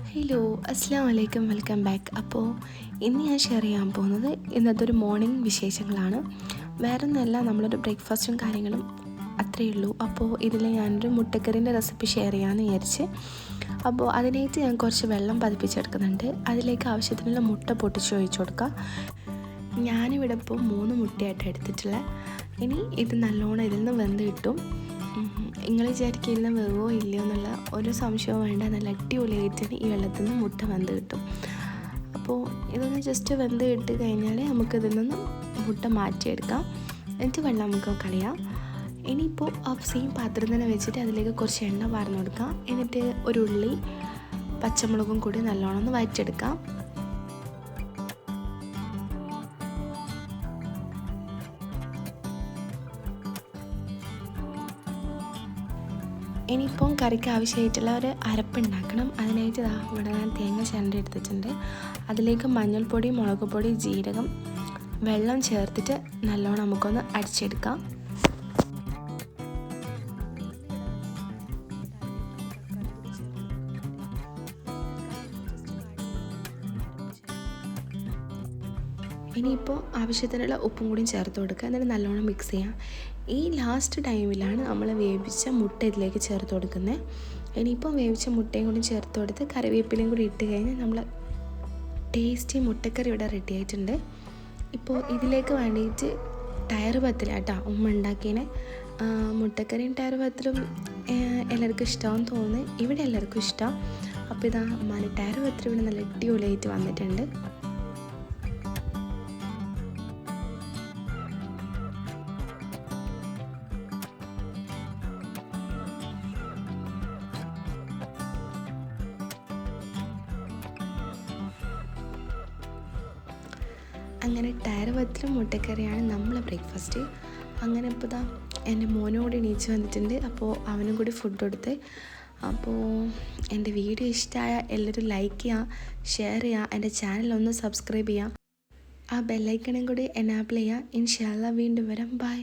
Hello, അസ്സാം വലൈക്കും, welcome back. അപ്പോൾ ഇന്ന് ഞാൻ ഷെയർ ചെയ്യാൻ പോകുന്നത് ഇന്നത്തെ ഒരു മോർണിംഗ് വിശേഷങ്ങളാണ്. വേറെ ഒന്നുമല്ല, നമ്മളൊരു ബ്രേക്ക്ഫാസ്റ്റും കാര്യങ്ങളും അത്രയേ ഉള്ളൂ. അപ്പോൾ ഇതിൽ ഞാനൊരു മുട്ടക്കറിൻ്റെ റെസിപ്പി ഷെയർ ചെയ്യാമെന്ന് വിചാരിച്ച്. അപ്പോൾ അതിനായിട്ട് ഞാൻ കുറച്ച് വെള്ളം പതിപ്പിച്ചെടുക്കുന്നുണ്ട്. അതിലേക്ക് ആവശ്യത്തിനുള്ള മുട്ട പൊട്ടിച്ച് ഒഴിച്ചു കൊടുക്കുക. ഞാനിവിടെ ഇപ്പോൾ 3 മുട്ടയായിട്ട് എടുത്തിട്ടുള്ള. ഇനി ഇത് നല്ലോണം ഇതിൽ നിന്ന് വെന്ത് കിട്ടും. നിങ്ങൾ വിചാരിക്കുന്ന വെറുവോ ഇല്ലയോ എന്നുള്ള ഒരു സംശയവും വേണ്ട, നല്ല അടിപൊളിയായിട്ട് ഈ വെള്ളത്തിൽ നിന്ന് മുട്ട വെന്ത് കിട്ടും. അപ്പോൾ ഇതൊന്ന് ജസ്റ്റ് വെന്ത് കിട്ടി കഴിഞ്ഞാൽ നമുക്കിതിൽ നിന്ന് മുട്ട മാറ്റിയെടുക്കാം. എന്നിട്ട് വെള്ളം നമുക്ക് കളയാം. ഇനിയിപ്പോൾ ആ സെയിം പാത്രം തന്നെ വെച്ചിട്ട് അതിലേക്ക് കുറച്ച് എണ്ണ വാർന്നു കൊടുക്കാം. എന്നിട്ട് ഒരു ഉള്ളി പച്ചമുളകും കൂടി നല്ലോണം ഒന്ന് വഴറ്റിയെടുക്കാം. ഇനിയിപ്പം കറിക്ക് ആവശ്യമായിട്ടുള്ള ഒരു അരപ്പുണ്ടാക്കണം. അതിനായിട്ട് ഇവിടെ ഞാൻ തേങ്ങ ചിരണ്ടി എടുത്തിട്ടുണ്ട്. അതിലേക്ക് മഞ്ഞൾപ്പൊടി, മുളക് പൊടി, ജീരകം, വെള്ളം ചേർത്തിട്ട് നല്ലോണം നമുക്കൊന്ന് അടിച്ചെടുക്കാം. ഇനിയിപ്പോൾ ആവശ്യത്തിനുള്ള ഉപ്പും കൂടിയും ചേർത്ത് കൊടുക്കുക. എന്നിട്ട് നല്ലോണം മിക്സ് ചെയ്യാം. ഈ ലാസ്റ്റ് ടൈമിലാണ് നമ്മൾ വേവിച്ച മുട്ട ഇതിലേക്ക് ചേർത്ത് കൊടുക്കുന്നത്. ഇനിയിപ്പോൾ വേവിച്ച മുട്ടയും കൂടി ചേർത്ത് കൊടുത്ത് കറിവേപ്പിലയും കൂടി ഇട്ട് കഴിഞ്ഞാൽ നമ്മൾ ടേസ്റ്റി മുട്ടക്കറി ഇവിടെ റെഡി ആയിട്ടുണ്ട്. ഇപ്പോൾ ഇതിലേക്ക് വേണ്ടിയിട്ട് ടയർ പത്തലാട്ടോ ഉമ്മ ഉണ്ടാക്കിയതിന്. മുട്ടക്കറിയും ടയർ പത്തലും എല്ലാവർക്കും ഇഷ്ടമാണെന്ന് തോന്നുന്നു. ഇവിടെ എല്ലാവർക്കും ഇഷ്ടം. അപ്പോൾ ഇതാ ഉമ്മാൻ്റെ ടയർ പത്തൽ ഇവിടെ നല്ല അടിപൊളിയായിട്ട് വന്നിട്ടുണ്ട്. അങ്ങനെ ടയർ പത്തലും മുട്ടക്കറിയാണ് നമ്മളെ ബ്രേക്ക്ഫാസ്റ്റ്. അങ്ങനെ ഇപ്പോൾ ഇതാ എൻ്റെ മോനോട് എണീച്ച് വന്നിട്ടുണ്ട്. അപ്പോൾ അവനും കൂടി ഫുഡ് കൊടുത്ത്. അപ്പോൾ എൻ്റെ വീഡിയോ ഇഷ്ടമായ എല്ലാവരും ലൈക്ക് ചെയ്യുക, ഷെയർ ചെയ്യുക, എൻ്റെ ചാനൽ ഒന്ന് സബ്സ്ക്രൈബ് ചെയ്യുക, ആ ബെല്ലൈക്കണും കൂടി എനാബിൾ ചെയ്യുക. ഇൻഷാ അല്ലാഹ് വീണ്ടും വരാം. ബൈ.